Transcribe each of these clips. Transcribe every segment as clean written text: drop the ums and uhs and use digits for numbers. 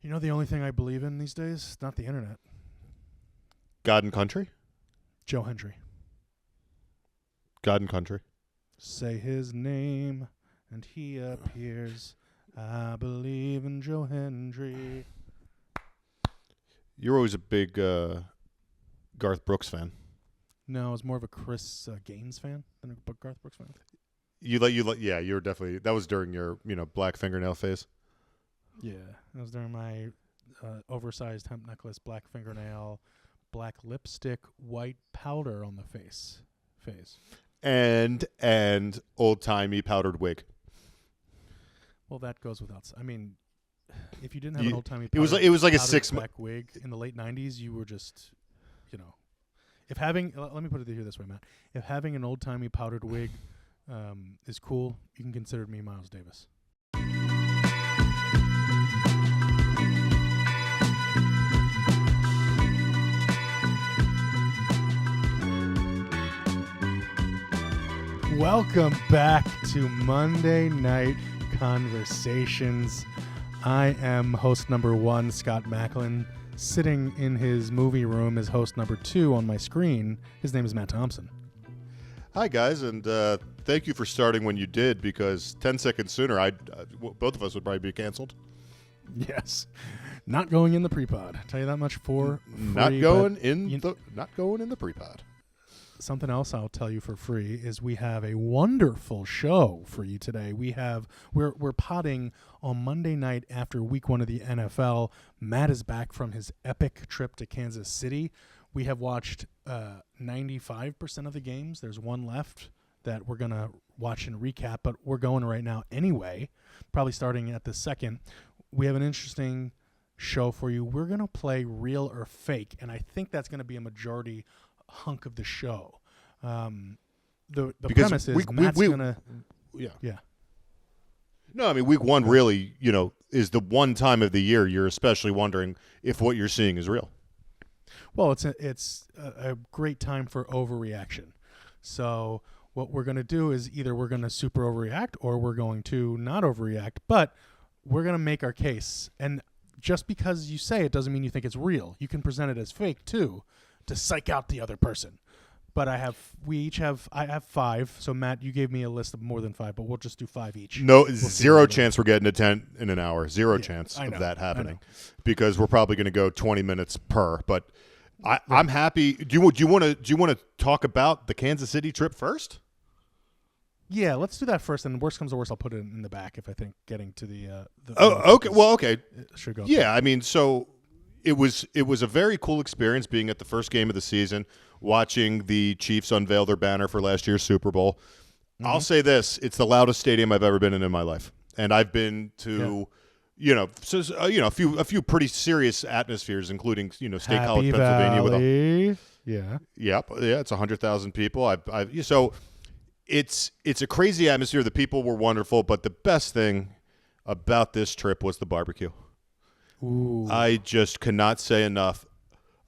You know the only thing I believe in these days? Not the internet. God and country? Joe Hendry. God and country. Say his name and he appears. I believe in Joe Hendry. You're always a big Garth Brooks fan. No, I was more of a Chris Gaines fan than a Garth Brooks fan. Yeah, you were definitely, that was during your, black fingernail phase. Yeah, that was during my oversized hemp necklace, black fingernail, black lipstick, white powder on the face phase. And old-timey powdered wig. Well, that goes without. I mean, if you didn't have an old-timey it was like a 6 black wig in the late 90s, you were just, if having, let me put it here this way, Matt. If having an old-timey powdered wig is cool, you can consider me Miles Davis. Welcome back to Monday Night Conversations. I am host number 1, Scott Macklin. Sitting in his movie room is host number 2 on my screen. His name is Matt Thompson. Hi, guys, and thank you for starting when you did, because 10 seconds sooner, both of us would probably be canceled. Yes. Not going in the pre-pod. I'll tell you that much for free. Not going in the pre-pod. Something else I'll tell you for free is we have a wonderful show for you today. We're potting on Monday night after week 1 of the NFL. Matt is back from his epic trip to Kansas City. We have watched 95% of the games. There's one left that we're going to watch and recap, but we're going right now anyway, probably starting at the second. We have an interesting show for you. We're going to play real or fake, and I think that's going to be a majority hunk of the show. The premise is Matt's gonna yeah. No, I mean week 1 really, is the one time of the year you're especially wondering if what you're seeing is real. Well, it's a great time for overreaction. So what we're going to do is either we're going to super overreact or we're going to not overreact, but we're going to make our case. And just because you say it doesn't mean you think it's real. You can present it as fake too, to psych out the other person. But I have 5. So Matt, you gave me a list of more than 5, but we'll just do 5 each. No, zero chance we're getting to 10 in an hour. Zero chance of that happening, because we're probably going to go 20 minutes per. But I'm happy. Do you want to talk about the Kansas City trip first? Yeah, let's do that first. And worst comes to worst, I'll put it in the back if I think getting to the okay. Well, okay. Should go. Yeah, I mean, so. It was a very cool experience being at the first game of the season, watching the Chiefs unveil their banner for last year's Super Bowl. Mm-hmm. I'll say this: it's the loudest stadium I've ever been in my life, and I've been to, a few pretty serious atmospheres, including State College, Pennsylvania. It's 100,000 people. So it's a crazy atmosphere. The people were wonderful, but the best thing about this trip was the barbecue. Ooh. I just cannot say enough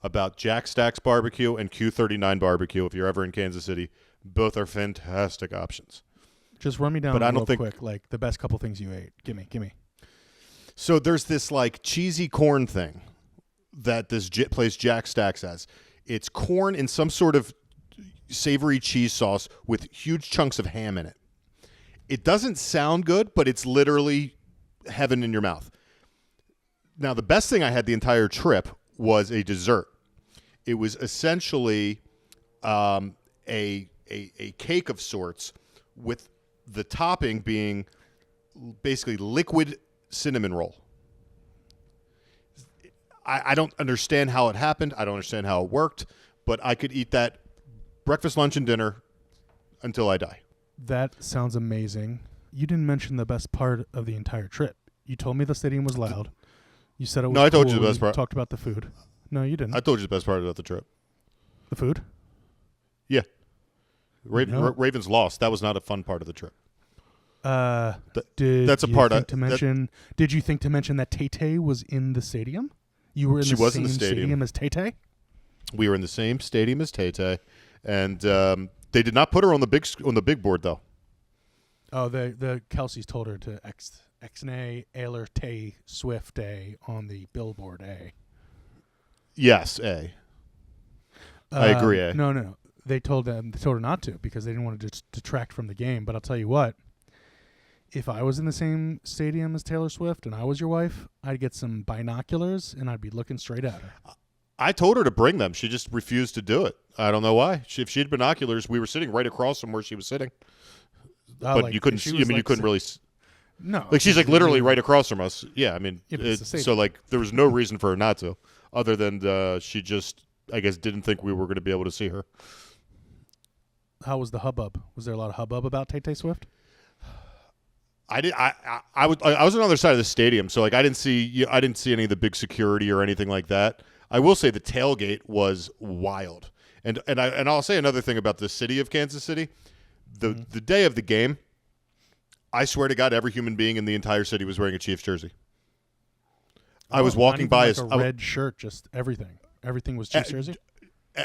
about Jack Stack's barbecue and Q39 barbecue. If you're ever in Kansas City, both are fantastic options. Just run me down real quick, like the best couple things you ate. Give me. So there's this like cheesy corn thing that this place Jack Stack's has. It's corn in some sort of savory cheese sauce with huge chunks of ham in it. It doesn't sound good, but it's literally heaven in your mouth. Now, the best thing I had the entire trip was a dessert. It was essentially a cake of sorts, with the topping being basically liquid cinnamon roll. I don't understand how it happened. I don't understand how it worked, but I could eat that breakfast, lunch, and dinner until I die. That sounds amazing. You didn't mention the best part of the entire trip. You told me the stadium was loud. You said it was No, I told cool. you the best part. You talked about the food. No, you didn't. I told you the best part about the trip. The food? Yeah. Ravens lost. That was not a fun part of the trip. Did you think to mention that Tay-Tay was in the stadium? You were in the same stadium as Tay-Tay? We were in the same stadium as Tay-Tay, and they did not put her on the big board though. Oh, the Kelsey's told her to X Ixnay Taylor Tay Swift Day on the Billboard A. Yes, A. I agree, A. No. They told her not to because they didn't want to detract from the game. But I'll tell you what, if I was in the same stadium as Taylor Swift and I was your wife, I'd get some binoculars and I'd be looking straight at her. I told her to bring them. She just refused to do it. I don't know why. If she had binoculars, we were sitting right across from where she was sitting. But like, you couldn't. I mean, you couldn't really. No, like she's like literally right across from us. Yeah, I mean, so like there was no reason for her not to, other than she just, I guess, didn't think we were going to be able to see her. How was the hubbub? Was there a lot of hubbub about Tay Swift? I was on the other side of the stadium, so like I didn't see any of the big security or anything like that. I will say the tailgate was wild, and I'll say another thing about the city of Kansas City. The day of the game, I swear to God, every human being in the entire city was wearing a Chiefs jersey. I was walking by like a red shirt, just everything. Everything was Chiefs jersey.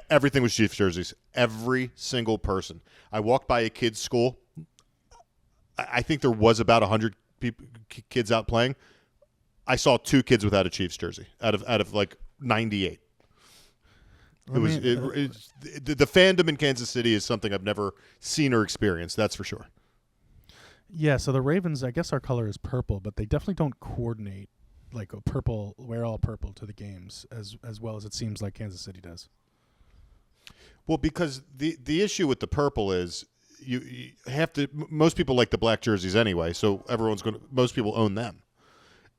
Everything was Chiefs jerseys. Every single person. I walked by a kid's school. I think there was about 100 kids out playing. I saw 2 kids without a Chiefs jersey out of like 98. The fandom in Kansas City is something I've never seen or experienced. That's for sure. Yeah. So the Ravens, I guess our color is purple, but they definitely don't coordinate like a purple. Wear all purple to the games as well as it seems like Kansas City does. Well, because the issue with the purple is you have to. Most people like the black jerseys anyway, so most people own them.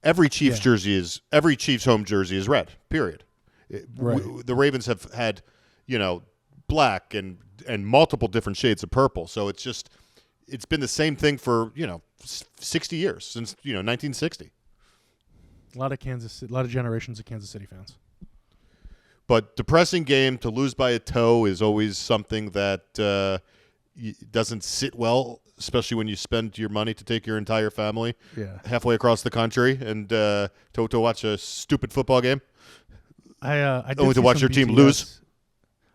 Every Chiefs every Chiefs home jersey is red. Period. Right. The Ravens have had, black and multiple different shades of purple. So it's been the same thing for 60 years since 1960. A lot of generations of Kansas City fans. But depressing game to lose by a toe is always something that doesn't sit well, especially when you spend your money to take your entire family halfway across the country and to watch a stupid football game. I did only to watch your team BTS. lose.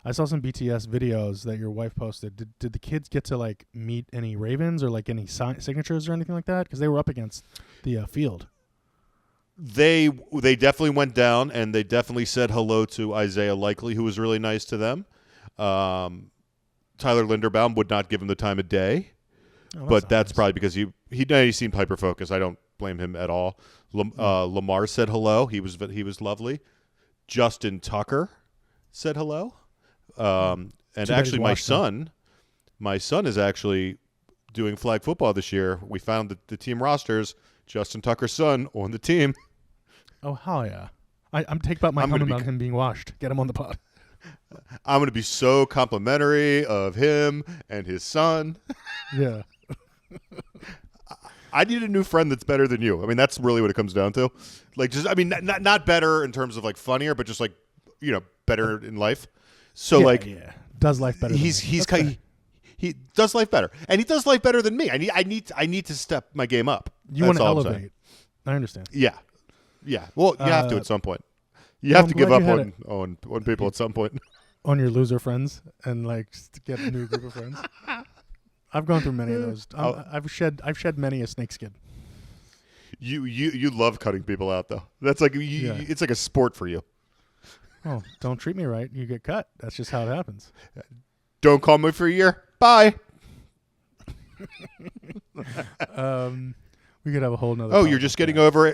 I saw some BTS videos that your wife posted. Did the kids get to like meet any Ravens or like any signatures or anything like that? Because they were up against the field. They definitely went down, and they definitely said hello to Isaiah Likely, who was really nice to them. Tyler Linderbaum would not give him the time of day, but that's nice. probably because he seemed hyper focused. I don't blame him at all. Lamar said hello. He was lovely. Justin Tucker said hello, and actually my son is actually doing flag football this year. We found the team rosters. Justin Tucker's son on the team. Oh, hell yeah. I'm take back my comment about him being washed. Get him on the pod. I'm going to be so complimentary of him and his son. Yeah. I need a new friend that's better than you. I mean, that's really what it comes down to. Like, just, I mean, not better in terms of like funnier, but just like, better in life. So does life better. He does life better, and he does life better than me. I need to step my game up. You want to elevate. I understand. Yeah. Well, you have to at some point. You have to give up on people at some point. On your loser friends and like to get a new group of friends. I've gone through many of those. I've shed many a snakeskin. You love cutting people out though. That's like it's like a sport for you. Oh, don't treat me right, you get cut. That's just how it happens. Don't call me for a year. Bye. We could have a whole nother. Oh, you're just getting over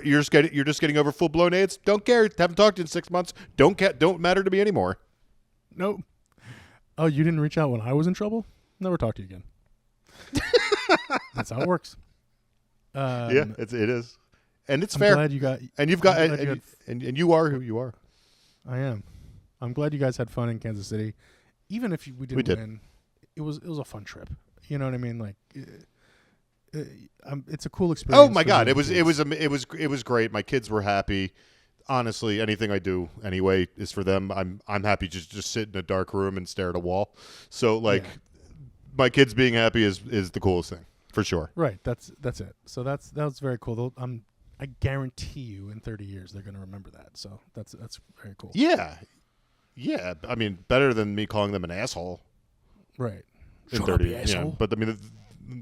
full blown AIDS. Don't care. Haven't talked to you in 6 months. Don't matter to me anymore. Nope. Oh, you didn't reach out when I was in trouble? Never talk to you again. That's how it works. It is, and it's I'm fair. Glad you got, and you've got, and you are who you are. I am. I'm glad you guys had fun in Kansas City, even if we didn't win. It was a fun trip. You know what I mean? Like, it's a cool experience. Oh my God, it was great. My kids were happy. Honestly, anything I do anyway is for them. I'm happy to just sit in a dark room and stare at a wall. So my kids being happy is the coolest thing for sure. Right. That's it. So that's very cool. I guarantee you in 30 years they're going to remember that. So that's very cool. Yeah. I mean, better than me calling them an asshole. Right. In 30 years. Yeah. But I mean,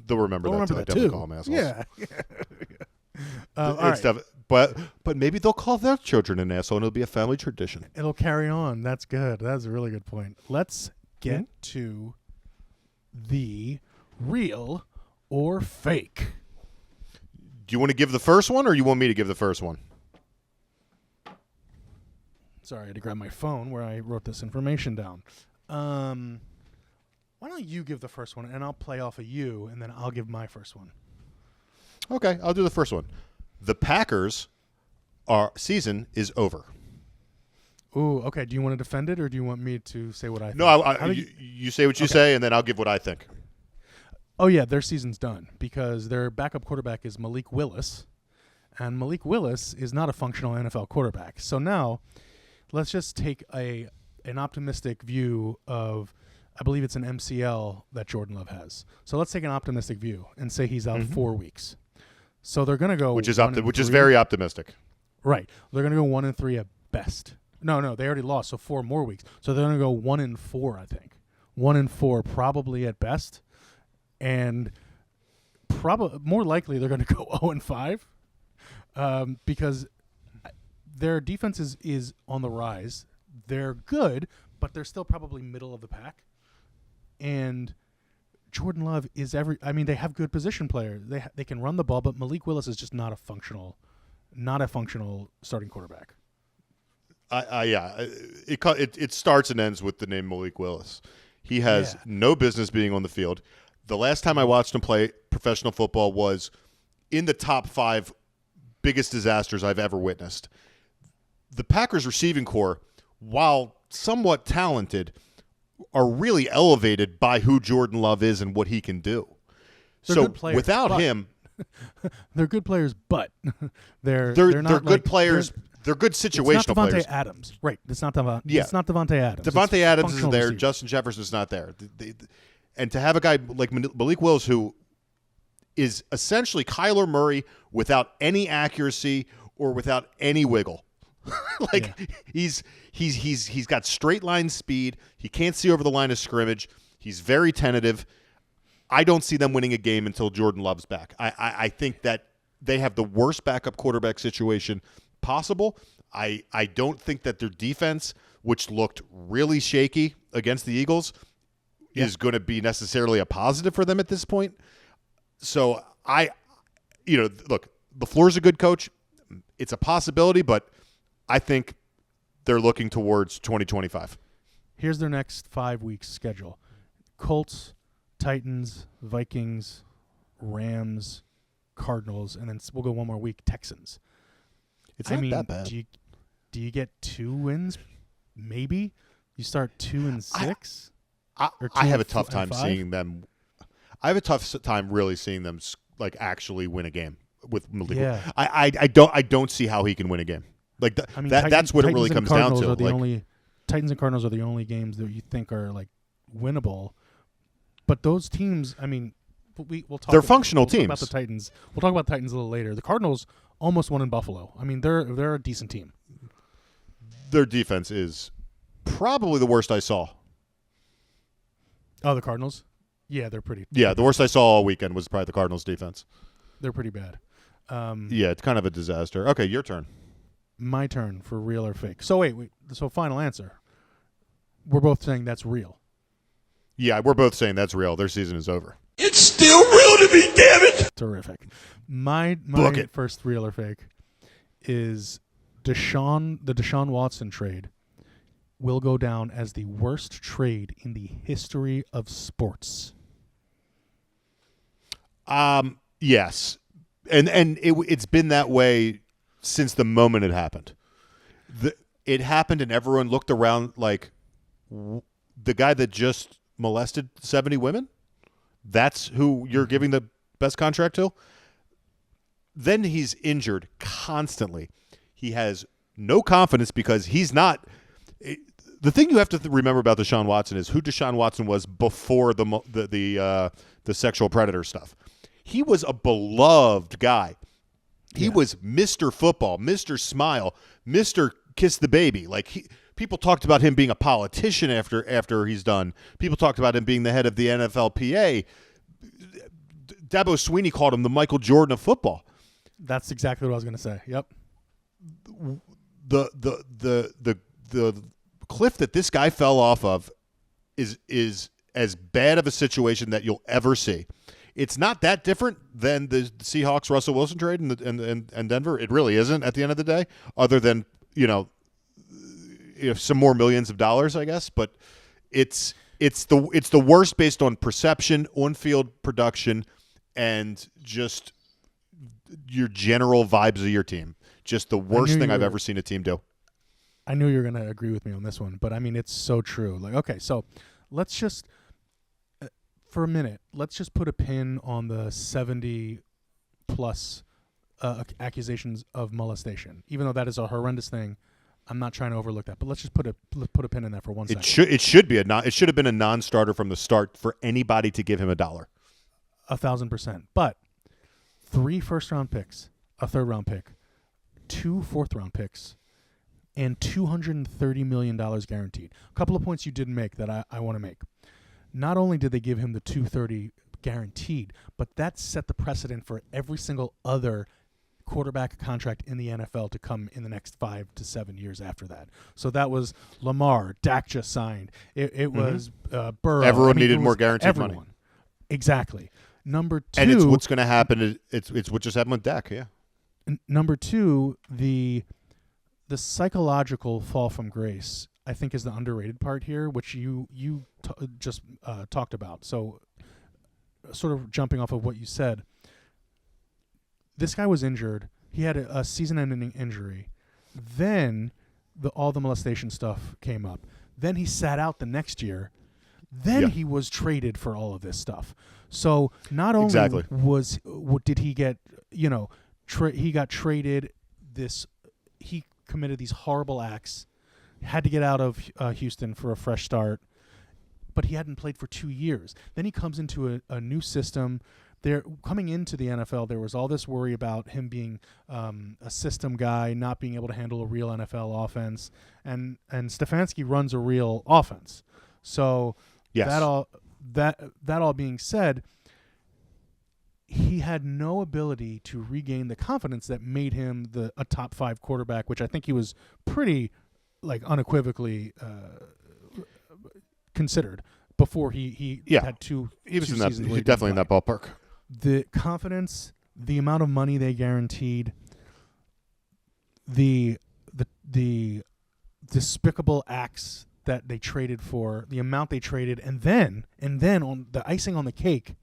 they'll remember that too. I definitely call them assholes. Yeah. All and right. stuff. But maybe they'll call their children an asshole, and it'll be a family tradition. It'll carry on. That's good. That's a really good point. Let's get to the real or fake. Do you want to give the first one, or you want me to give the first one? Sorry, I had to grab my phone where I wrote this information down. Why don't you give the first one, and I'll play off of you, and then I'll give my first one. Okay, I'll do the first one. The Packers' season is over. Ooh, okay. Do you want to defend it, or do you want me to say what I think? No, you say what you say, and then I'll give what I think. Oh, yeah, their season's done because their backup quarterback is Malik Willis, and Malik Willis is not a functional NFL quarterback. So now let's just take an optimistic view of, I believe it's an MCL that Jordan Love has. So let's take an optimistic view and say he's out 4 weeks. So they're going to go which is very optimistic. Right. They're going to go 1-3 at best. No, they already lost, so 4 more weeks. So they're going to go 1-4, I think. 1-4 probably at best. And probably more likely they're going to go 0-5 because their defense is on the rise. They're good, but they're still probably middle of the pack. And Jordan Love is they have good position players. They can run the ball, but Malik Willis is just not a functional starting quarterback. It starts and ends with the name Malik Willis. He has no business being on the field. The last time I watched him play professional football was in the top 5 biggest disasters I've ever witnessed. The Packers receiving corps, while somewhat talented, are really elevated by who Jordan Love is and what he can do. They're good players, without him, they're good players, but they're good not like, players. They're good situational it's not Devontae players. Adams, right? It's not Devontae Adams. Devontae Adams is there. Receiver. Justin Jefferson's not there. And to have a guy like Malik Willis, who is essentially Kyler Murray without any accuracy or without any wiggle, he's got straight line speed. He can't see over the line of scrimmage. He's very tentative. I don't see them winning a game until Jordan Love's back. I think that they have the worst backup quarterback situation possible. I don't think that their defense, which looked really shaky against the Eagles, is going to be necessarily a positive for them at this point. So look, LaFleur's a good coach. It's a possibility, but I think they're looking towards 2025. Here's their next 5 weeks schedule: Colts, Titans, Vikings, Rams, Cardinals, and then we'll go one more week, Texans. It's not that bad. Do you get 2 wins? Maybe you start 2-6. I have a tough time seeing them. I have a tough time really seeing them like actually win a game with Malik. Yeah. I don't see how he can win a game. Like that's what it really comes down to. Titans and Cardinals are the only games that you think are like winnable. But those teams, we'll talk. They're functional teams. Talk about the Titans. We'll talk about the Titans a little later. The Cardinals almost won in Buffalo. They're a decent team. Their defense is probably the worst I saw. Oh, the Cardinals? Yeah, they're pretty. Yeah, the worst I saw all weekend was probably the Cardinals' defense. They're pretty bad. Yeah, it's kind of a disaster. Okay, your turn. My turn for real or fake. So wait. So final answer. We're both saying that's real. Yeah, we're both saying that's real. Their season is over. It's still real to me, damn it! Terrific. My first real or fake is the Deshaun Watson trade will go down as the worst trade in the history of sports. Yes. And it's been that way since the moment it happened. It happened and everyone looked around like the guy that just molested 70 women? That's who you're giving the best contract to? Then he's injured constantly. He has no confidence because he's not – the thing you have to remember about Deshaun Watson is who Deshaun Watson was before the sexual predator stuff. He was a beloved guy. He was Mr. Football, Mr. Smile, Mr. Kiss the Baby. Like people talked about him being a politician after he's done. People talked about him being the head of the NFLPA. Dabo Swinney called him the Michael Jordan of football. That's exactly what I was going to say. Yep. The cliff that this guy fell off of is as bad of a situation that you'll ever see. It's not that different than the Seahawks Russell Wilson trade and Denver. It really isn't at the end of the day, other than some more millions of dollars, I guess. But it's the worst based on perception, on-field production, and just your general vibes of your team. Just the worst thing I've ever seen a team do. I knew you were going to agree with me on this one, but I mean, it's so true. Like, okay, so let's just, for a minute, let's just put a pin on the 70-plus accusations of molestation. Even though that is a horrendous thing, I'm not trying to overlook that. But let's just put a pin in that for 1 second. It should have been a non-starter from the start for anybody to give him $1. 1,000%. But 3 first-round picks, a third-round pick, 2 fourth-round picks, and $230 million guaranteed. A couple of points you didn't make that I want to make. Not only did they give him the $230 guaranteed, but that set the precedent for every single other quarterback contract in the NFL to come in the next 5 to 7 years after that. So that was Lamar, Dak just signed. It was Burrow. Everyone needed more guaranteed money. Exactly. Number 2, and it's what's going to happen. It's what just happened with Dak. Yeah. Number 2, the psychological fall from grace, I think, is the underrated part here, which you just talked about. So sort of jumping off of what you said, this guy was injured. He had a season-ending injury. Then all the molestation stuff came up. Then he sat out the next year. Then he was traded for all of this stuff. So not only did he get, he got traded, he committed these horrible acts, had to get out of Houston for a fresh start, but he hadn't played for 2 years. Then he comes into a new system. Coming into the NFL, there was all this worry about him being a system guy, not being able to handle a real NFL offense, and Stefanski runs a real offense. So that all being said, he had no ability to regain the confidence that made him a top 5 quarterback, which I think he was pretty unequivocally considered before he had 2 he was seasons. He's definitely in that ballpark. The confidence, the amount of money they guaranteed, the despicable acts that they traded for, the amount they traded, and then on the icing on the cake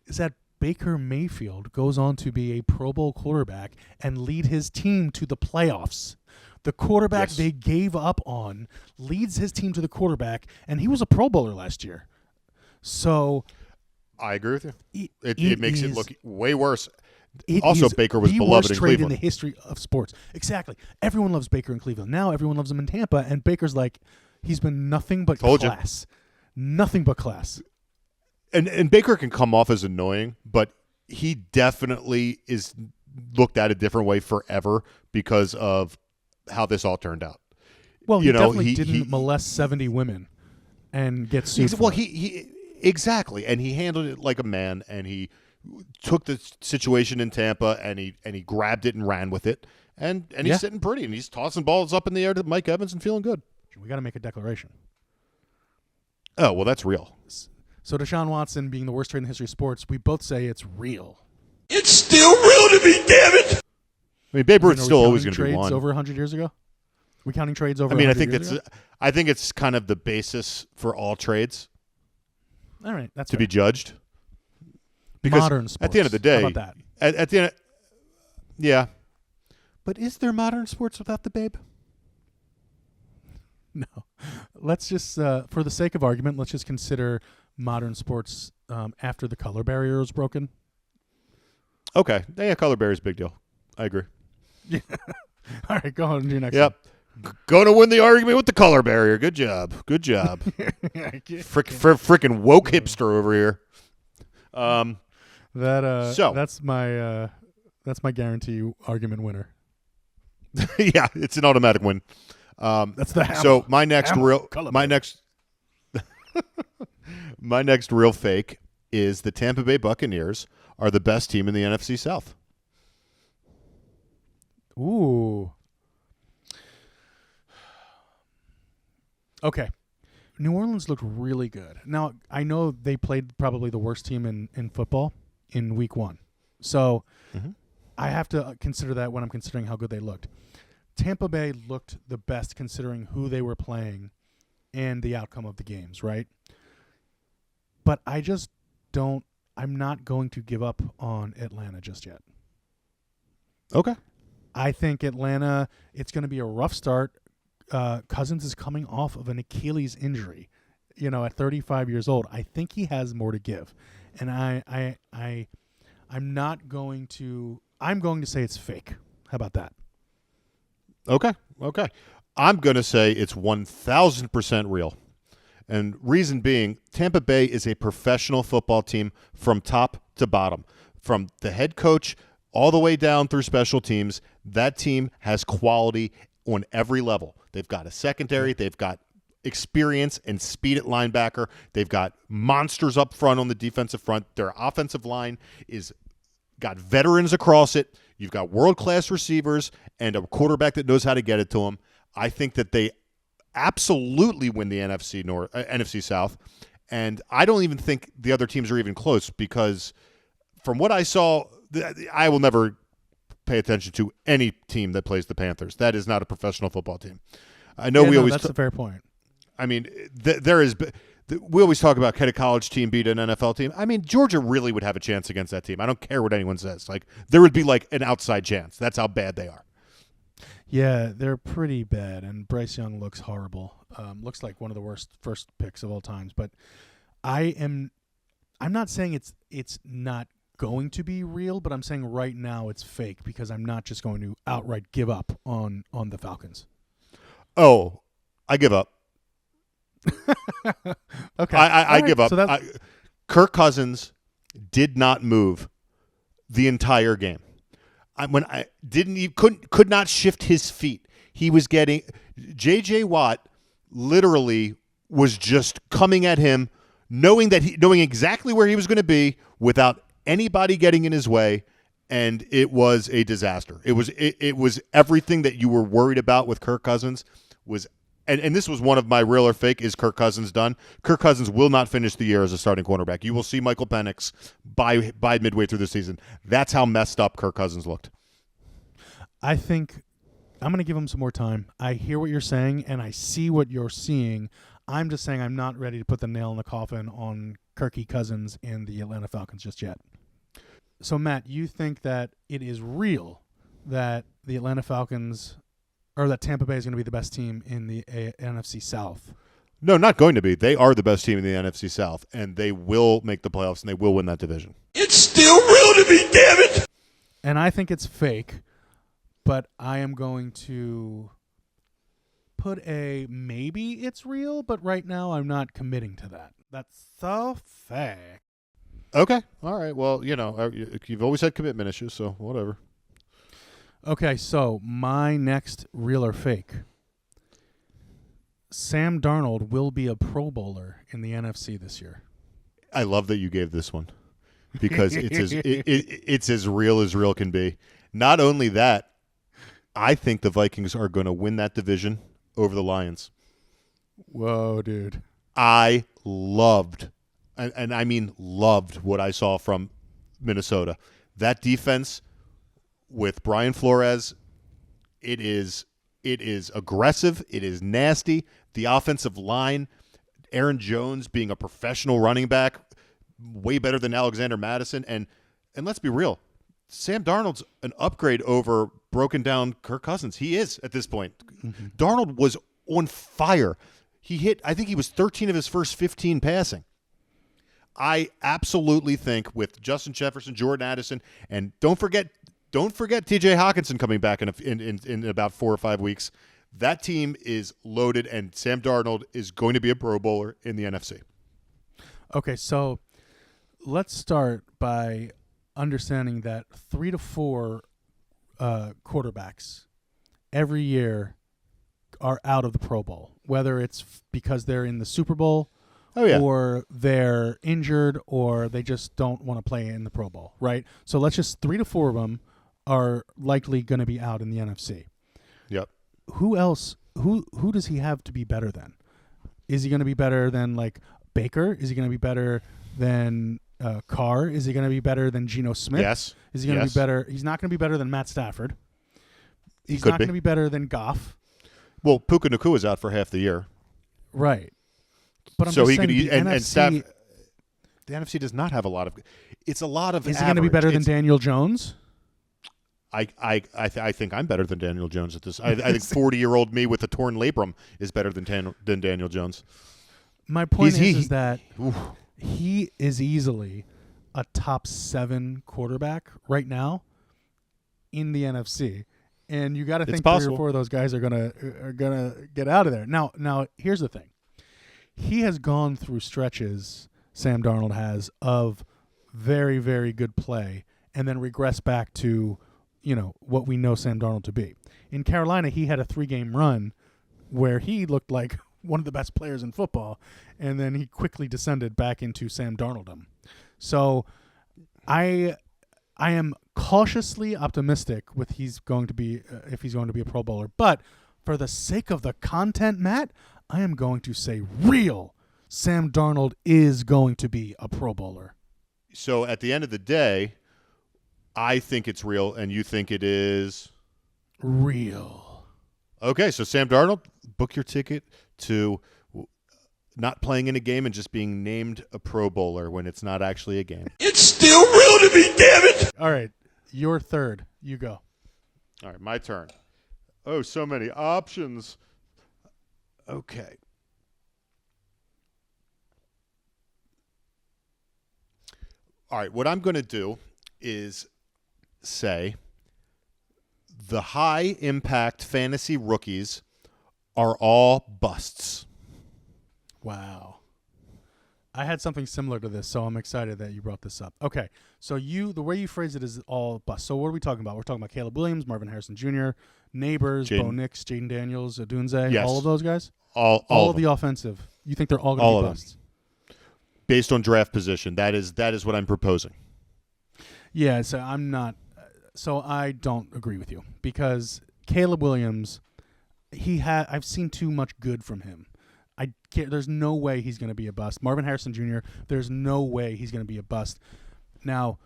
is that Baker Mayfield goes on to be a Pro Bowl quarterback and lead his team to the playoffs. The quarterback they gave up on leads his team to the quarterback, and he was a Pro Bowler last year. So I agree with you. It makes it look way worse. Baker was the beloved worst in trade Cleveland. in the history of sports. Exactly. Everyone loves Baker in Cleveland. Now everyone loves him in Tampa, and Baker's like, he's been nothing but class. Nothing but class. And Baker can come off as annoying, but he definitely is looked at a different way forever because of how this all turned out. Well, he definitely didn't molest 70 women and get sued. Exactly, and he handled it like a man, and he took the situation in Tampa, and he grabbed it and ran with it, and he's sitting pretty, and he's tossing balls up in the air to Mike Evans and feeling good. We got to make a declaration. Oh, well, that's real. So Deshaun Watson being the worst trade in the history of sports, we both say it's real. It's still real to me, damn it! I mean, Babe Ruth's still always going to be one. Over 100 years ago? We counting trades over? I think it's kind of the basis for all trades. All right, that's to be judged. Because modern sports. At the end of the day, how about that? At the end, yeah. But is there modern sports without the Babe? No. Let's just, for the sake of argument, let's just consider modern sports after the color barrier is broken. Okay. Yeah, color barrier is a big deal. I agree. Yeah. All right, go on to your next one. Going to win the argument with the color barrier. Good job. Good job. Freaking woke hipster over here. That's my guarantee argument winner. Yeah, it's an automatic win. That's the hammer. So my next my next real fake is the Tampa Bay Buccaneers are the best team in the NFC South. Ooh. Okay. New Orleans looked really good. Now, I know they played probably the worst team in football in week 1. So I have to consider that when I'm considering how good they looked. Tampa Bay looked the best considering who they were playing and the outcome of the games, right? But I just don't – I'm not going to give up on Atlanta just yet. Okay. I think Atlanta, it's going to be a rough start. Cousins is coming off of an Achilles injury, at 35 years old. I think he has more to give. And I'm not going to – I'm going to say it's fake. How about that? Okay. I'm going to say it's 1,000% real. And reason being, Tampa Bay is a professional football team from top to bottom. From the head coach all the way down through special teams, that team has quality on every level. They've got a secondary. They've got experience and speed at linebacker. They've got monsters up front on the defensive front. Their offensive line is got veterans across it. You've got world-class receivers and a quarterback that knows how to get it to them. I think that they absolutely win the NFC South, and I don't even think the other teams are even close because from what I saw, I will never pay attention to any team that plays the Panthers. That is not a professional football team. I know that's a fair point. I mean, we always talk about can a college team beat an NFL team. I mean, Georgia really would have a chance against that team. I don't care what anyone says. Like there would be like an outside chance. That's how bad they are. Yeah, they're pretty bad, and Bryce Young looks horrible. Looks like one of the worst first picks of all times. But I'm not saying it's not going to be real, but I'm saying right now it's fake because I'm not just going to outright give up on the Falcons. Oh, I give up. Okay, I give up. So Kirk Cousins did not move the entire game. Could not shift his feet. He was getting J.J. Watt literally was just coming at him, knowing exactly where he was going to be without anybody getting in his way, and it was a disaster. It was everything that you were worried about with Kirk Cousins was. And this was one of my real or fake. Is Kirk Cousins done? Kirk Cousins will not finish the year as a starting cornerback. You will see Michael Penix by midway through the season. That's how messed up Kirk Cousins looked. I think I'm going to give him some more time. I hear what you're saying, and I see what you're seeing. I'm just saying I'm not ready to put the nail in the coffin on Kirky Cousins and the Atlanta Falcons just yet. So, Matt, you think that it is real that the Atlanta Falcons – or that Tampa Bay is going to be the best team in the NFC South? No, not going to be. They are the best team in the NFC South, and they will make the playoffs, and they will win that division. It's still real to me, damn it! And I think it's fake, but I am going to put a maybe it's real, but right now I'm not committing to that. That's so fake. Okay. All right. Well, you've always had commitment issues, so whatever. Okay, so my next real or fake. Sam Darnold will be a Pro Bowler in the NFC this year. I love that you gave this one because it's as real can be. Not only that, I think the Vikings are going to win that division over the Lions. Whoa, dude. I loved, and I mean loved, what I saw from Minnesota. That defense with Brian Flores, it is aggressive. It is nasty. The offensive line, Aaron Jones being a professional running back, way better than Alexander Madison. And let's be real, Sam Darnold's an upgrade over broken down Kirk Cousins. He is at this point. Mm-hmm. Darnold was on fire. I think he was 13 of his first 15 passing. I absolutely think with Justin Jefferson, Jordan Addison, and don't forget T.J. Hawkinson coming back in about 4 or 5 weeks. That team is loaded, and Sam Darnold is going to be a Pro Bowler in the NFC. Okay, so let's start by understanding that 3 to 4 quarterbacks every year are out of the Pro Bowl, whether it's because they're in the Super Bowl or they're injured or they just don't want to play in the Pro Bowl, right? So let's just 3 to 4 of them are likely going to be out in the NFC. Yep. Who else? Who does he have to be better than? Is he going to be better than like Baker? Is he going to be better than Carr? Is he going to be better than Geno Smith? Yes. Is he going to be better? He's not going to be better than Matt Stafford. He's Could not be. going to be better than Goff. Well, Puka Nacua is out for half the year. Right. But I'm so just he saying could the and NFC, Staff. The NFC does not have a lot of. It's a lot of. is he going to be better than It's- Daniel Jones? I think I'm better than Daniel Jones at this. I think 40-year-old me with a torn labrum is better than Daniel Jones. My point He's- is that Oof. he is easily a top 7 quarterback right now in the NFC, and you got to think 3 possible. or 4 of those guys are gonna get out of there. Now here's the thing: he has gone through stretches. Sam Darnold has of very, very good play, and then regress back to what we know Sam Darnold to be. In Carolina, he had a 3-game run where he looked like one of the best players in football, and then he quickly descended back into Sam Darnoldom. So I am cautiously optimistic with if he's going to be a Pro Bowler. But for the sake of the content, Matt, I am going to say real Sam Darnold is going to be a Pro Bowler. So at the end of the day, I think it's real, and you think it is Real. okay. So Sam Darnold, book your ticket to not playing in a game and just being named a Pro Bowler when it's not actually a game. It's still real to me, damn it! All right, your third. You go. All right, my turn. Oh, so many options. Okay. All right, what I'm going to do is say the high-impact fantasy rookies are all busts. Wow. I had something similar to this, so I'm excited that you brought this up. Okay, so the way you phrase it is all bust. So what are we talking about? We're talking about Caleb Williams, Marvin Harrison Jr., Neighbors, Bo Nix, Jaden Daniels, Odunze, Yes. all of those guys? All All of of the offensive. You think they're all All going to of be them. busts? based on draft position. That is what I'm proposing. Yeah, so I'm not. So I don't agree with you because Caleb Williams, I've seen too much good from him. There's no way he's going to be a bust. Marvin Harrison Jr., there's no way he's going to be a bust. Now,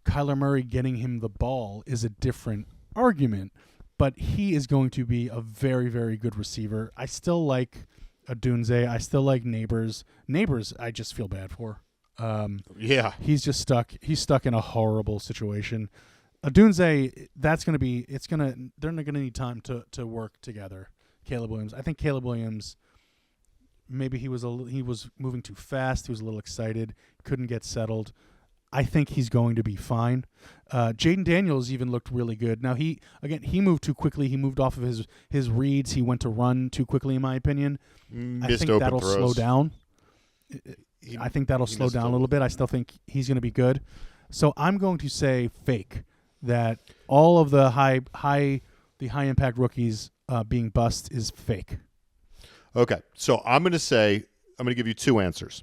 Kyler Murray getting him the ball is a different argument, but he is going to be a very, very good receiver. I still like Odunze. I still like Neighbors. Neighbors, I just feel bad for. Yeah. He's just stuck. He's stuck in a horrible situation. Odunze, they're going to need time to work together. Caleb Williams. I think Caleb Williams, maybe he was moving too fast. He was a little excited. Couldn't get settled. I think he's going to be fine. Jaden Daniels even looked really good. Now he moved too quickly. He moved off of his reads. He went to run too quickly, in my opinion. I think that'll slow down. I think that'll slow down a little bit. I still think he's going to be good. So I'm going to say fake that all of the high impact rookies being bust is fake. Okay. So I'm going to give you two answers.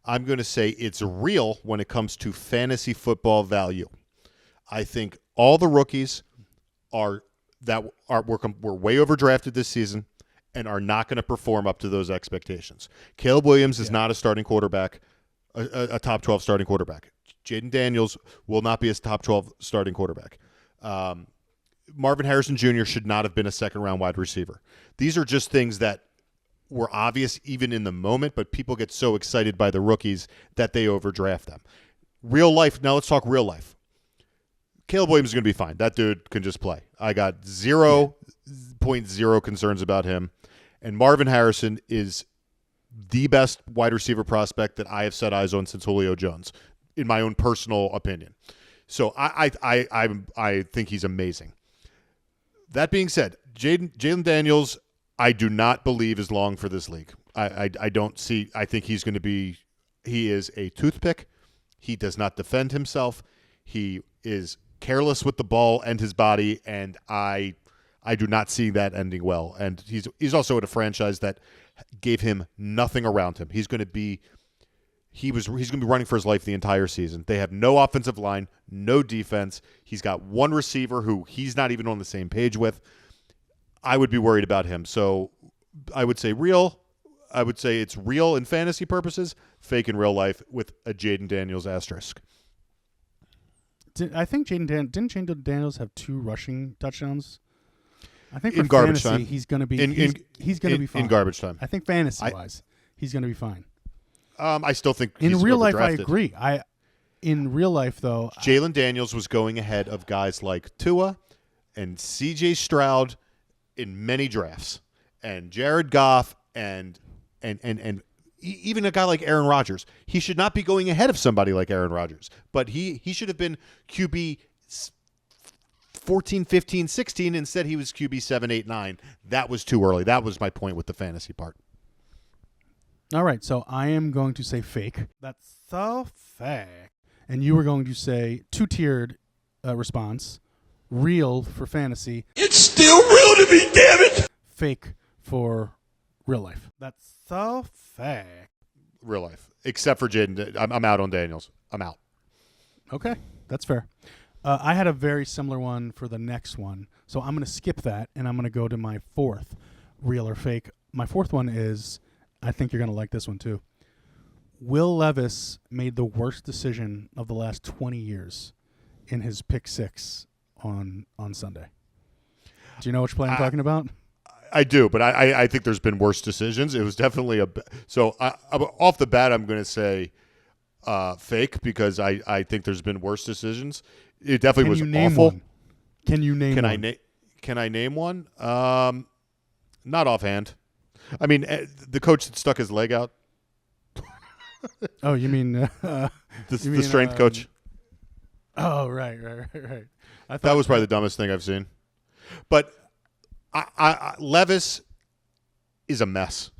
I'm going to say it's real when it comes to fantasy football value. I think all the rookies were way overdrafted this season and are not going to perform up to those expectations. Caleb Williams is not a starting quarterback, a top 12 starting quarterback. Jaden Daniels will not be a top 12 starting quarterback. Marvin Harrison Jr. should not have been a second-round wide receiver. These are just things that were obvious even in the moment, but people get so excited by the rookies that they overdraft them. Real life, now let's talk real life. Caleb Williams is going to be fine. That dude can just play. I got 0.0 concerns about him. And Marvin Harrison is the best wide receiver prospect that I have set eyes on since Julio Jones, in my own personal opinion. So I think he's amazing. That being said, Jalen Daniels, I do not believe is long for this league. I think he's going to be – he is a toothpick. He does not defend himself. He is careless with the ball and his body, and I do not see that ending well. And he's also at a franchise that gave him nothing around him. He's going to be He's going to be running for his life the entire season. They have no offensive line, no defense. He's got one receiver who he's not even on the same page with. I would be worried about him. So I would say real. I would say it's real in fantasy purposes, fake in real life with a Jaden Daniels asterisk. I think didn't Jaden Daniels have 2 rushing touchdowns? I think for in garbage fantasy, time. he's going to be he's going to be fine. In garbage time. I think fantasy-wise, he's going to be fine. I still think in he's real life, I overdrafted. agree. In real life, though, Jalen Daniels was going ahead of guys like Tua and C.J. Stroud in many drafts, and Jared Goff and even a guy like Aaron Rodgers. He should not be going ahead of somebody like Aaron Rodgers, but he should have been QB 14, 15, 16. Instead, he was QB 7, 8, 9. That was too early. That was my point with the fantasy part. all right, so I am going to say fake. That's so fake. And you were going to say 2-tiered response. Real for fantasy. It's still real to me, damn it! Fake for real life. That's so fake. Real life. Except for Jaden. I'm out on Daniels. I'm out. Okay, that's fair. I had a very similar one for the next one. So I'm going to skip that, and I'm going to go to my 4th, real or fake. My 4th one is, I think you're going to like this one too. Will Levis made the worst decision of the last 20 years in his pick 6 on Sunday. Do you know which play I'm talking about? I do, but I think there's been worse decisions. It was definitely so off the bat, I'm going to say fake because I think there's been worse decisions. It definitely was awful. One? Can you name one? Can I name one? Not offhand. I mean, the coach that stuck his leg out. Oh, you mean the strength coach? Oh, right. I thought That was probably the dumbest thing I've seen. But Levis is a mess.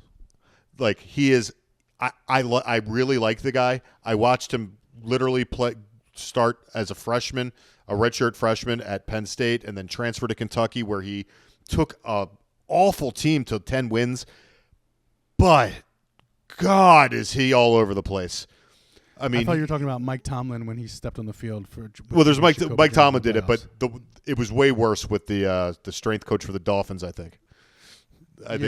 Like he is. I really like the guy. I watched him literally start as a freshman, a redshirt freshman at Penn State, and then transfer to Kentucky, where he took a awful team to 10 wins. But God, is he all over the place? I mean, I thought you were talking about Mike Tomlin when he stepped on the field for. Well, there's Mike Tomlin did it, playoffs. but it was way worse with the strength coach for the Dolphins. I think. I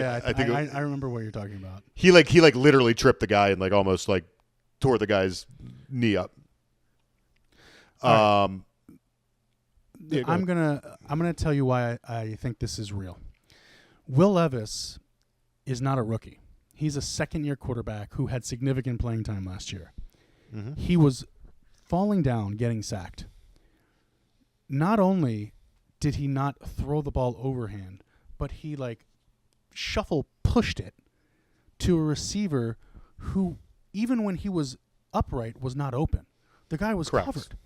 remember what you're talking about. He literally tripped the guy and almost tore the guy's knee up. Right. I'm gonna tell you why I think this is real. Will Levis is not a rookie. He's a second-year quarterback who had significant playing time last year. Mm-hmm. He was falling down, getting sacked. Not only did he not throw the ball overhand, but he shuffle pushed it to a receiver who, even when he was upright, was not open. The guy was covered.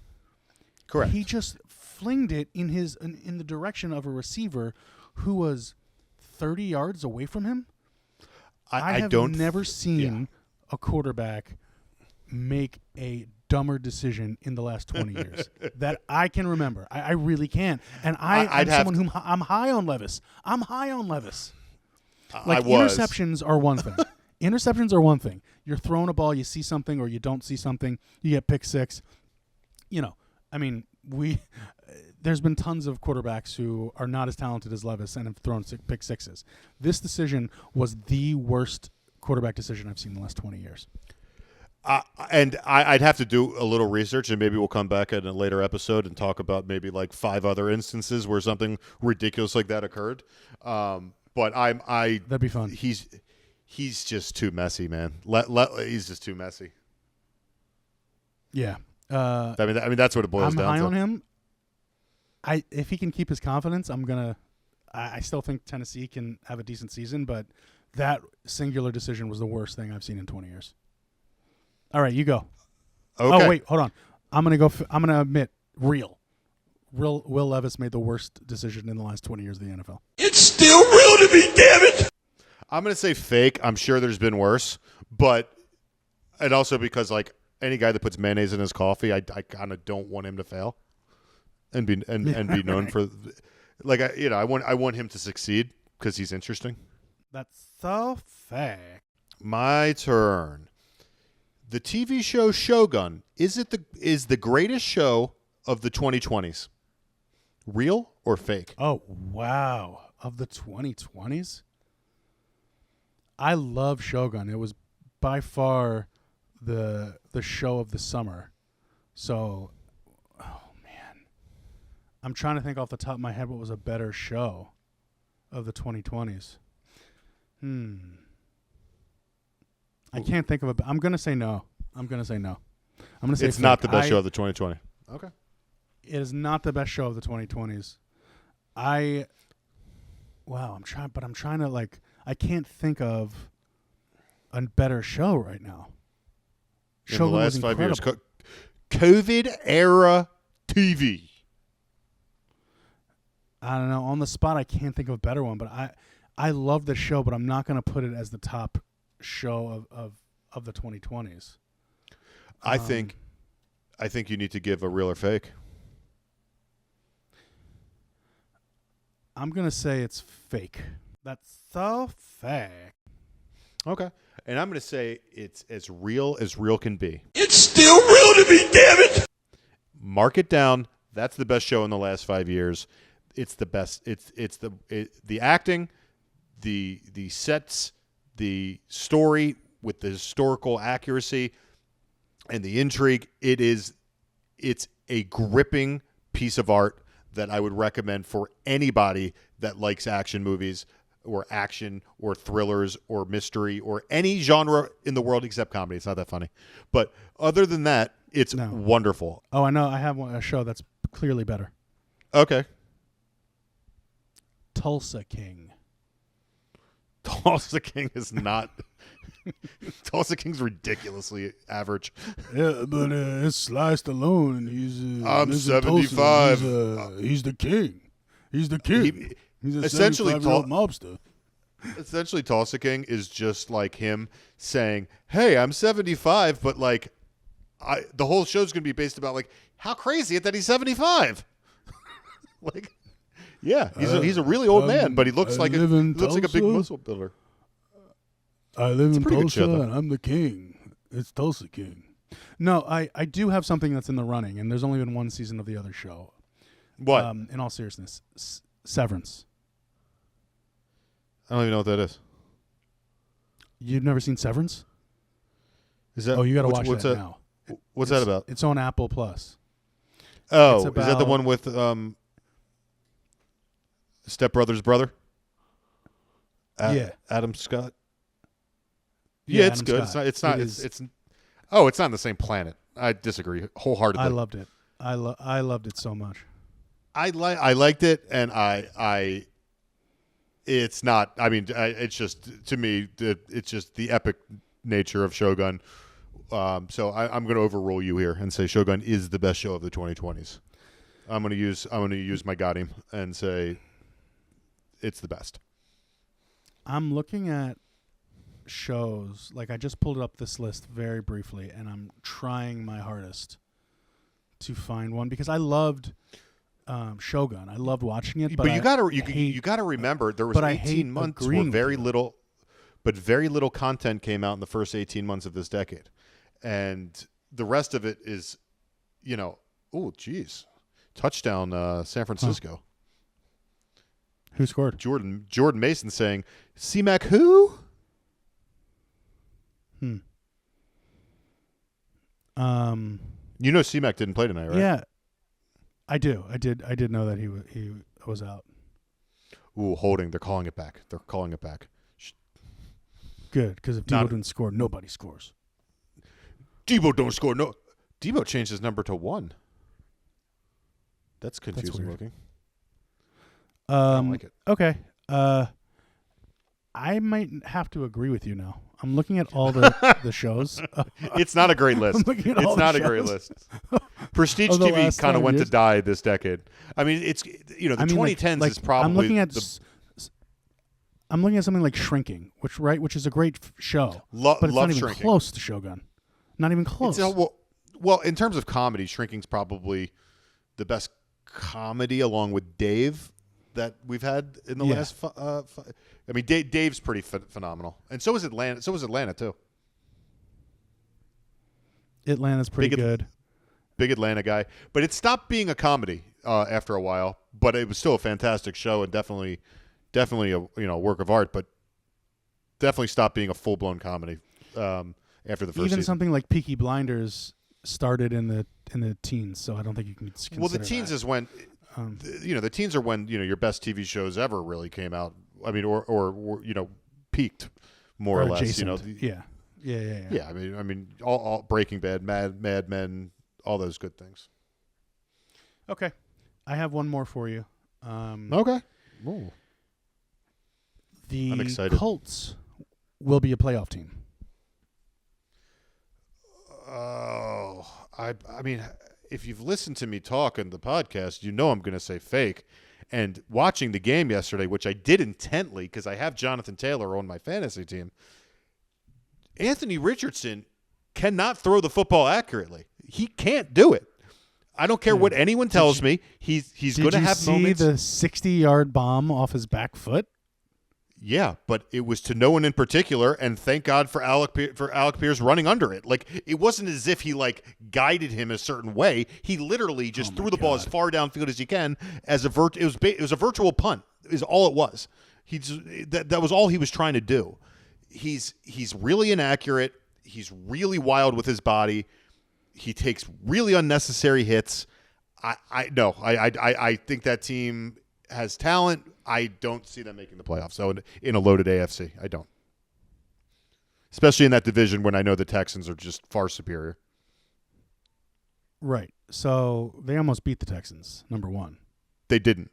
Correct. He just flinged it in the direction of a receiver who was 30 yards away from him. I have never seen a quarterback make a dumber decision in the last 20 years that I can remember. I really can. And I'm someone whom I'm high on Levis. Interceptions are one thing. Interceptions are one thing. You're throwing a ball, you see something, or you don't see something. You get pick 6. There's been tons of quarterbacks who are not as talented as Levis and have thrown pick 6s. This decision was the worst quarterback decision I've seen in the last 20 years. And I'd have to do a little research, and maybe we'll come back in a later episode and talk about maybe 5 other instances where something ridiculous like that occurred. But that'd be fun. He's just too messy, man. He's just too messy. Yeah. I mean that's what it boils down to. I'm high on him. If he can keep his confidence, I still think Tennessee can have a decent season, but that singular decision was the worst thing I've seen in 20 years. All right, you go. Okay. Oh wait, hold on. I'm gonna admit Will Levis made the worst decision in the last 20 years of the NFL. It's still real to me, damn it! I'm gonna say fake. I'm sure there's been worse, and also because any guy that puts mayonnaise in his coffee, I kind of don't want him to fail, and be known for, I want him to succeed because he's interesting. That's so fake. My turn. The TV show Shogun, is the greatest show of the 2020s? Real or fake? Oh, wow. Of the 2020s? I love Shogun. It was by far the show of the summer. So, oh man. I'm trying to think off the top of my head what was a better show of the 2020s. I can't think of I'm going to say no. I'm going to say It's fake. not the best show of the 2020. Okay. It is not the best show of the 2020s. I'm trying to I can't think of a better show right now. In the last 5 years, COVID era TV. I don't know. On the spot, I can't think of a better one, but I love the show, but I'm not going to put it as the top show of the 2020s. I think you need to give a real or fake. I'm going to say it's fake. That's so fake. Okay. And I'm going to say it's as real can be. It's still real to me, damn it! Mark it down. That's the best show in the last 5 years. It's the best. It's the acting, the sets, the story with the historical accuracy and the intrigue. It's a gripping piece of art that I would recommend for anybody that likes action movies or action or thrillers or mystery or any genre in the world except comedy. It's not that funny. But other than that, it's wonderful. Oh, I know. I have a show that's clearly better. Okay. Tulsa King. Tulsa King is not... Tulsa King's ridiculously average. Yeah, but it's Sly Stallone. I'm 75. He's the king. He's the king. He's a essentially 75-year-old mobster. Essentially, Tulsa King is just like him saying, "Hey, I'm 75, but like, the whole show's gonna be based about like how crazy it that he's 75." Like, yeah, he's a really old man, but he looks like a big muscle builder. I live in Tulsa, and I'm the king. It's Tulsa King. No, I do have something that's in the running, and there's only been one season of the other show. What? In all seriousness, Severance. I don't even know what that is. You've never seen Severance? Is that? Oh, you got to watch that now. What's that about? It's on Apple Plus. Oh, is that the one with Step Brothers' brother? Yeah, Adam Scott. Yeah, it's good. Scott. It's not. It's not on the same planet. I disagree wholeheartedly. I loved it. I loved it so much. I liked it, and it's not. I mean, it's just to me. It's just the epic nature of Shogun. So I'm going to overrule you here and say Shogun is the best show of the 2020s. I'm going to use my got him and say it's the best. I'm looking at shows, like I just pulled up this list very briefly, and I'm trying my hardest to find one because I loved Shogun. I loved watching it, but you gotta remember there was 18 months where very little content came out in the first 18 months of this decade, and the rest of it is, oh geez, touchdown San Francisco. Who scored? Jordan Mason saying, C-Mac who? C-Mac didn't play tonight, right? Yeah, I do. I did know that he was out. Ooh, holding. They're calling it back. Good, because if Debo didn't score, nobody scores. Debo don't score. No, Debo changed his number to 1. That's confusing looking. I don't like it. Okay. I might have to agree with you now. I'm looking at all the shows. It's not a great list. It's not a great list. Prestige TV kind of went to die this decade. I mean, it's the 2010s is probably. I'm looking at something like Shrinking, which is a great show, but it's not even close to Shogun. Not even close. Well, in terms of comedy, Shrinking's probably the best comedy, along with Dave, that we've had in the last. I mean, Dave's pretty phenomenal, and so is Atlanta. So was Atlanta too. Atlanta's pretty good. Big Atlanta guy, but it stopped being a comedy after a while. But it was still a fantastic show and definitely a work of art. But definitely stopped being a full blown comedy after the first Even season. something like Peaky Blinders started in the teens, so I don't think you can consider Well, the teens that. is when the teens are when your best TV shows ever really came out. I mean, or peaked more or less. Adjacent. Yeah. Yeah. I mean, all Breaking Bad, Mad Men, all those good things. Okay, I have one more for you. Okay. Ooh. The I'm excited. Colts will be a playoff team. Oh, I mean, if you've listened to me talk in the podcast, you know I'm going to say fake. And watching the game yesterday, which I did intently because I have Jonathan Taylor on my fantasy team, Anthony Richardson cannot throw the football accurately. He can't do it. I don't care what anyone tells me. He's going to have moments. Did you see the 60-yard bomb off his back foot? Yeah, but it was to no one in particular, and thank God for Alec Pierce running under it. Like, it wasn't as if he guided him a certain way. He literally just threw the ball as far downfield as he can. It was a virtual punt. Is all it was. That was all he was trying to do. He's really inaccurate. He's really wild with his body. He takes really unnecessary hits. I think that team has talent. I don't see them making the playoffs. So in a loaded AFC, I don't. Especially in that division when I know the Texans are just far superior. Right. So they almost beat the Texans, number one. They didn't.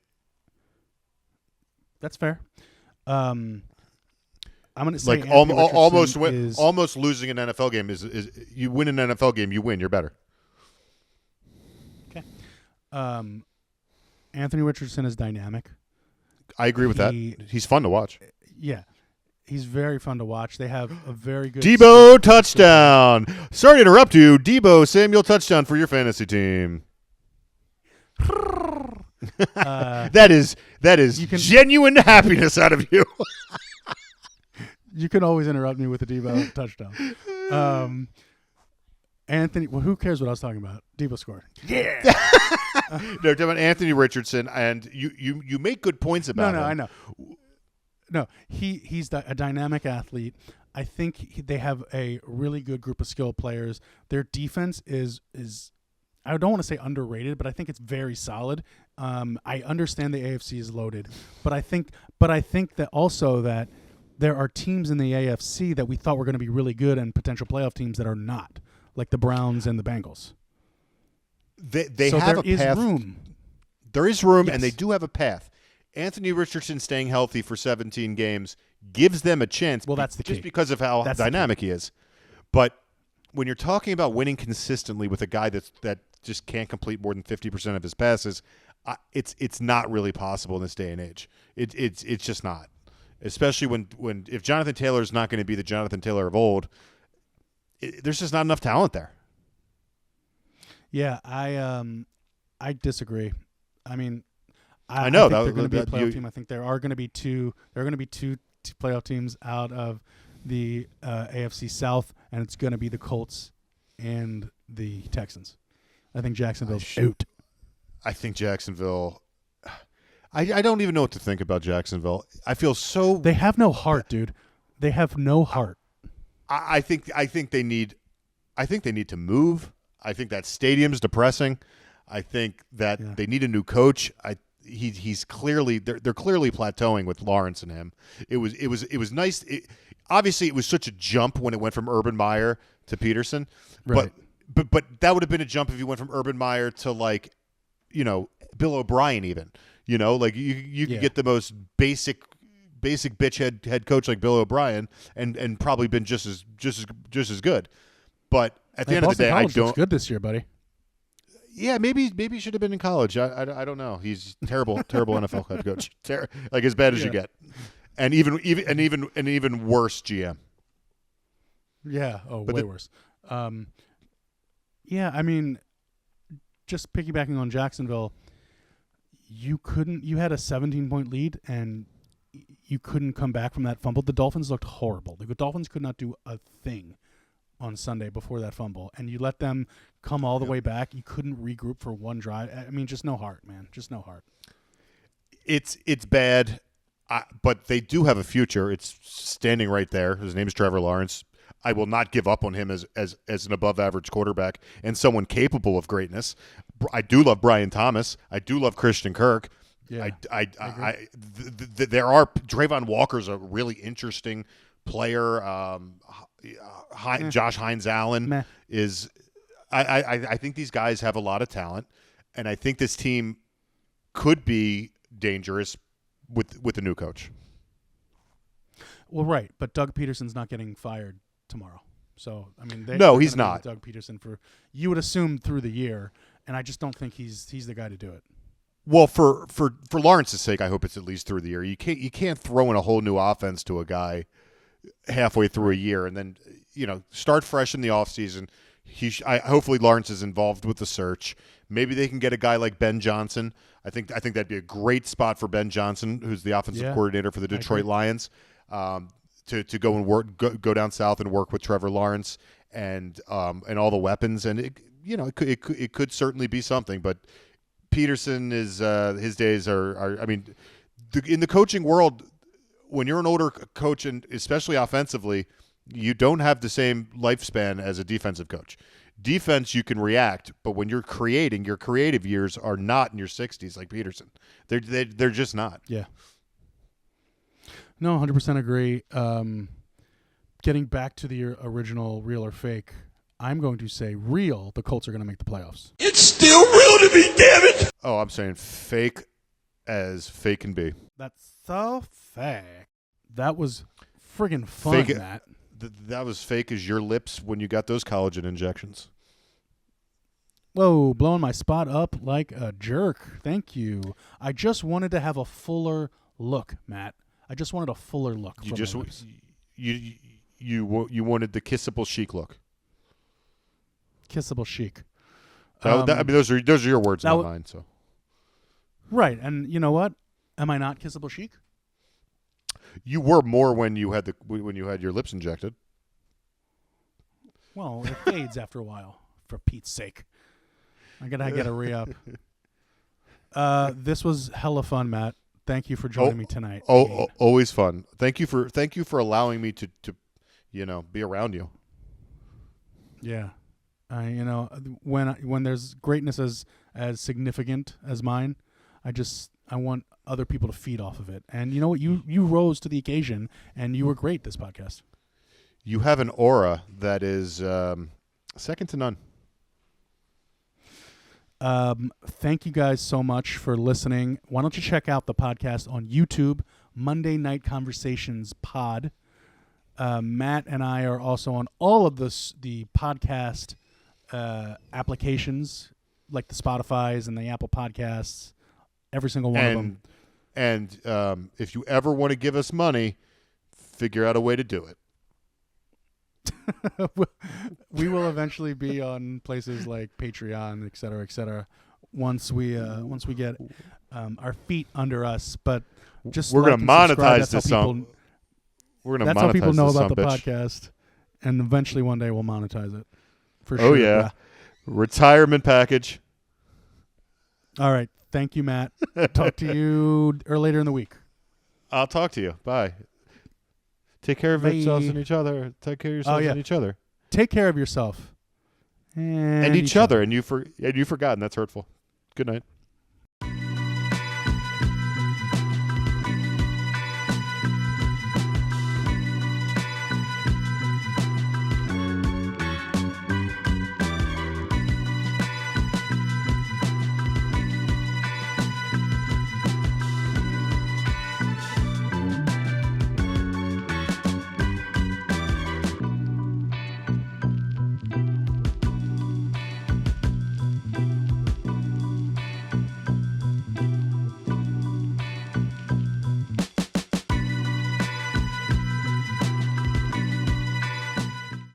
That's fair. I'm going to say almost losing an NFL game is you win an NFL game, you win, you're better. Okay. Anthony Richardson is dynamic. I agree with that. He's fun to watch. Yeah. He's very fun to watch. They have a very good Debo touchdown. Sorry to interrupt you. Debo Samuel touchdown for your fantasy team. That is genuine happiness out of you. You can always interrupt me with a Debo touchdown. Anthony, well, who cares what I was talking about? Debo scored. Yeah. No, talking about Anthony Richardson, and you make good points about him. I know. No, he's a dynamic athlete. I think they have a really good group of skilled players. Their defense is I don't want to say underrated, but I think it's very solid. I understand the AFC is loaded, but I think that also that there are teams in the AFC that we thought were going to be really good and potential playoff teams that are not, like the Browns and the Bengals. They so have there a is path. room. There is room, Yes. and they do have a path. Anthony Richardson staying healthy for 17 games gives them a chance. Well, that's the just key. because of how dynamic he is. But when you're talking about winning consistently with a guy that just can't complete more than 50% of his passes, it's not really possible in this day and age. It's just not. Especially when if Jonathan Taylor is not going to be the Jonathan Taylor of old, there's just not enough talent there. Yeah, I disagree. I mean, I know I think they're going to be a that playoff team. I think there are going to be two. There are going to be two playoff teams out of the AFC South, and it's going to be the Colts and the Texans. I think Jacksonville's out. I think Jacksonville. I don't even know what to think about Jacksonville. I feel so. They have no heart, dude. They have no heart. I think they need to move. I think that stadium's depressing. I think that they need a new coach. He's clearly they're clearly plateauing with Lawrence and him. It was nice. Obviously, it was such a jump when it went from Urban Meyer to Peterson. Right. But that would have been a jump if you went from Urban Meyer to Bill O'Brien even. You could get the most basic bitch head coach like Bill O'Brien and probably been just as good. But at the end of the day, I don't. Looks good this year, buddy. Yeah, maybe he should have been in college. I don't know. He's terrible NFL head coach. Like as bad as you get, and even worse GM. Yeah. Oh, way worse. Yeah, I mean, just piggybacking on Jacksonville, you had a 17-point lead and you couldn't come back from that fumble. The Dolphins looked horrible. The Dolphins could not do a thing on Sunday before that fumble, and you let them come all the way back. You couldn't regroup for one drive. I mean, just no heart, man. Just no heart. It's bad, but they do have a future. It's standing right there. His name is Trevor Lawrence. I will not give up on him as an above-average quarterback and someone capable of greatness. I do love Brian Thomas. I do love Christian Kirk. Yeah, there are Trayvon Walker's a really interesting player. Josh Hines Allen is. I think these guys have a lot of talent, and I think this team could be dangerous with a new coach. Well, right, but Doug Peterson's not getting fired tomorrow. So I mean, no, he's not. Doug Peterson for you would assume through the year, and I just don't think he's the guy to do it. Well, for Lawrence's sake, I hope it's at least through the year. You can't throw in a whole new offense to a guy halfway through a year and then start fresh in the offseason. Hopefully Lawrence is involved with the search. Maybe they can get a guy like Ben Johnson. I think that'd be a great spot for Ben Johnson, who's the offensive coordinator for the Detroit Lions, to go and go down south and work with Trevor Lawrence and all the weapons. And it could certainly be something. But Peterson is his days are. I mean, in the coaching world, when you're an older coach and especially offensively, you don't have the same lifespan as a defensive coach. Defense, you can react, but when you're creating, your creative years are not in your 60s like Peterson. They're just not. Yeah. No, 100% agree. Getting back to the original real or fake, I'm going to say real. The Colts are going to make the playoffs. It's still real to me, damn it! Oh, I'm saying fake as fake can be. That's so fake. That was friggin' fun, fake, Matt. That was fake as your lips when you got those collagen injections. Whoa, blowing my spot up like a jerk. Thank you. I just wanted to have a fuller look, Matt. I just wanted a fuller look. You wanted the kissable chic look. Kissable chic. I mean, those are your words, not mine. So. Right, and you know what? Am I not kissable chic? You were more when you had your lips injected. Well, it fades after a while. For Pete's sake, I gotta get a re-up. This was hella fun, Matt. Thank you for joining me tonight. Always fun. Thank you for allowing me to be around you. Yeah, when there's greatness as significant as mine, I want other people to feed off of it. And you know what? You rose to the occasion, and you were great this podcast. You have an aura that is second to none. Thank you guys so much for listening. Why don't you check out the podcast on YouTube, Monday Night Conversations Pod. Matt and I are also on all of the podcast applications, like the Spotify's and the Apple Podcasts, every single one of them. And if you ever want to give us money, figure out a way to do it. We will eventually be on places like Patreon, et cetera, once we get our feet under us. But just we're going to monetize this song. That's how people know about the podcast, and eventually one day we'll monetize it. For sure. Oh yeah, bruh. Retirement package. All right, thank you, Matt. Talk to you later in the week. I'll talk to you. Bye. Take care of yourselves and each other. Take care of yourselves and each other. Take care of yourself. And each other. And you've forgotten. That's hurtful. Good night.